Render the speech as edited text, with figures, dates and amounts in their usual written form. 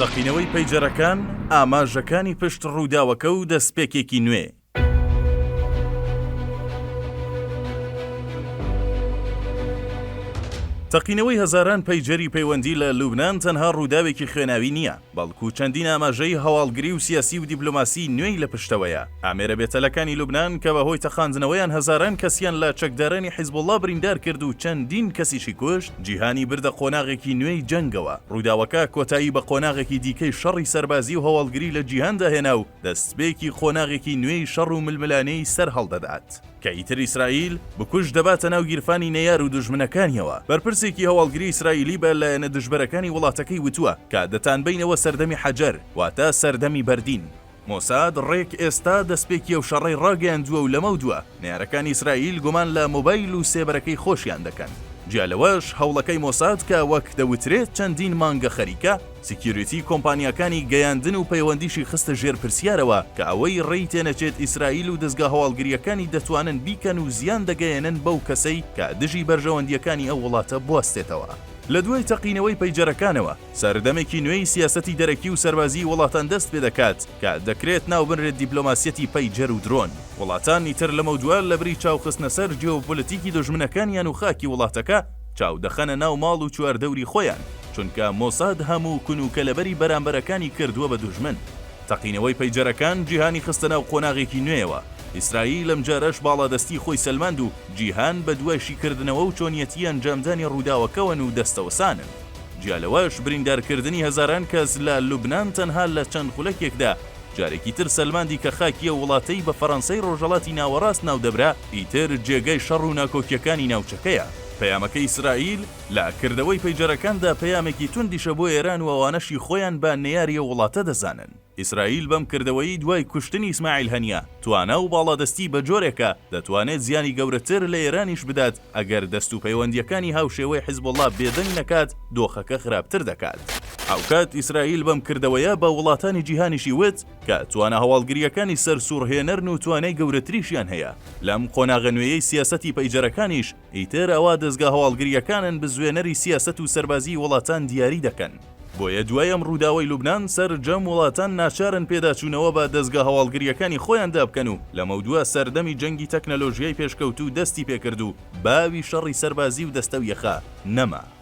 تەقینەوەی پەیجەرەکان ئاماژەکانی پشت ڕووداوەکە و دەستپێکێکی نوێ. تەقینەوەی هەزاران پەیجەری پەیوەندی لە لوبنان تەنها ڕووداوێکی خوێناوی نییە، بەڵکو چەندین ئاماژەی هەواڵگری و سیاسی و دیپلۆماسی نوێی لە پشتەوەیە. ئامێرە بێتەلەکانی لوبنان کە بەهۆی تەخاندنەوەیان هەزاران کەسیان لە چەکدارانی حیزبوڵڵا بریندار کرد و چەندین کەسیشی کوشت، جیهانی بردە قۆناغێکی نوێی جەنگەوە. ڕووداوەکە کۆتایی بە قۆناغێکی دیکەی شەڕی سەربازی و هەواڵگری لە جیهاندا هێنا و دەستپێکی قۆناغێکی نوێی شەڕ و ململانەی سەر هەڵدەدات. کە ئیتر ئیسرائیل بکوژ دەباتە ناو گیرفانی نەیار و دژمنەکانیەوە. بەرپرسێکی هەواڵگری ئیسرائیلی بە لایەنە دژبەرەکانی وڵاتەکەی وتووە کە دەتانبینەوە سەردەمی حەجەر واتە سەردەمی بەردین. مۆساد ڕێک ئێستا دەستپێکی ئەو شەڕەی ڕاگەیاندووە و لەمەودووە نێرەکانی ئیسرائیل گومان لە مۆبایل و سێبەرەکەی خۆشیان دەکەن. جیالەوەش هەوڵەکەی مۆساد کە وەک دەوترێت چەندین مانگە خەریکە سکیوریتی کۆمپانیەکانی گەیاندن و پەیوەندیشی خستە ژێر پرسیارەوە کە ئەوەی ڕێی تێنەچێت ئیسرائیل و دەستگا هەواڵگریەکانی دەتوانن بیکەن و زیان دەگەیەنن بەو کەسەی کە دژی بەرژەوەندیەکانی ئەو وڵاتە بوەستێتەوە. لە دوای تەقینەوەی پەیجەرەکانەوە سەردەمێکی نوێی سیاسەتی دەرەکی و سەربازی وڵاتان دەست پێ دەکات کە دەکرێت ناوبنرێت دیپلۆماسیەتی پەیجەر و درۆن. وڵاتان ئیتر لەمەودووە لە بری چاوخستنە سەر جیۆپۆلیتیکی دژمنەکانیان و خاکی وڵاتەکە چاو دەخەنە ناو ماڵ و چواردەوری خۆیان، چونکە مۆساد هەموو کونوکەلەبەری بەرامبەرەکانی کردووە بە دوژمن. تەقینەوەی پەیجەرەکان جیهانی خستە ناو قۆناغێکی نوێیەوە. ئیسرائیل لەم جارەش باڵادەستی خۆی سەلماند و جیهان بە دوای شیکردنەوە و چۆنیەتی ئەنجامدانی ڕووداوەکەون و دەستەوەسانن. جیالەوەش بریندارکردنی هەزاران کەس لە لوبنان تەنها لە چەند خولەکێکدا جارێکی تر سەلماندی کە خاکیە وڵاتەی بە فەڕەنسای ڕۆژهەڵاتی ناوەڕاست ناودەبرا ئیتر جێگەی شەڕ و ناکۆکیەکانی ناوچەکەیە. پەیامەکەی ئیسرائیل لە کردەوەی پەیجەرەکاندا پەیامێکی توندیشە بۆ ئێران و ئەوانەشی خۆیان بە نەیاریە وڵاتە دەزانن. ئیسرائیل بەم کردەوەی دوای کوشتنی ئیسماعیل هەنیا توانە و باڵادەستی بە جۆرێکە دەتوانێت زیانی گەورەتر لە ئێرانیش بدات ئەگەر دەست و پەیوەندیەکانی هاوشێوەی حیزبوڵڵا بێدەنگ نەکات دۆخەکە خراپتر دەکات. ئەوکات ئیسرائیل بەم کردەوەیە بە وڵاتانی جیهانیشی وت کە توانە هەواڵگریەکانی سەرسوڕهێنەرن و توانای گەورەتریشیان هەیە. لەم قۆناغە نوێیەی سیاسەتی پەیجەرەکانیش ئیتر ئەوە دەستگا هەواڵگریەکانن بزوێنەری سیاسەت و سەربازی وڵاتان دیاری دەکەن. بۆیە دوای ئەم ڕووداوەی لوبنان سەر جەم وڵاتان ناچارن پێداچوونەوە بە دەستگا هەواڵگریەکانی خۆیان دابکەن و لەمەودووە سەردەمی جەنگی تەکنەلۆژیای پێشکەوتو دەستی پێکرد و باوی شەڕی سەربازی و دەستەویەخە نەما.